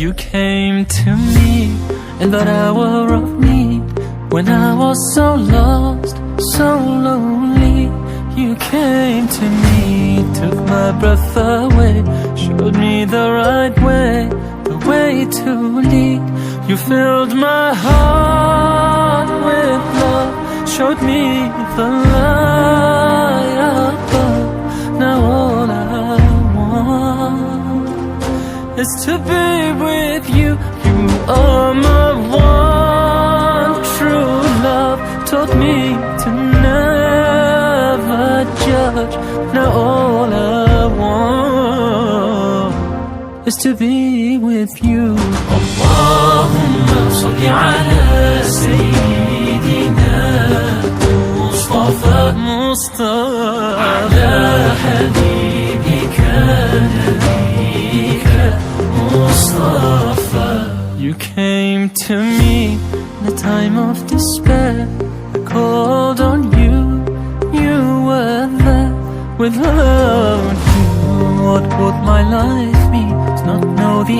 You came to me in that hour of need, when I was so lost, so lonely. You came to me, took my breath away, showed me the right way, the way to lead. You filled my heart with love, showed me the light above. Now all I want is to be with you. You are my one true love, taught me to never judge. Now all I want is to be with you. Allahumma salli ala Sayyidina Mustafa ala habibika nabiyika Mustafa. You came to me in a time of despair. I called on you, you were there. Without you, what would my life be? To not know the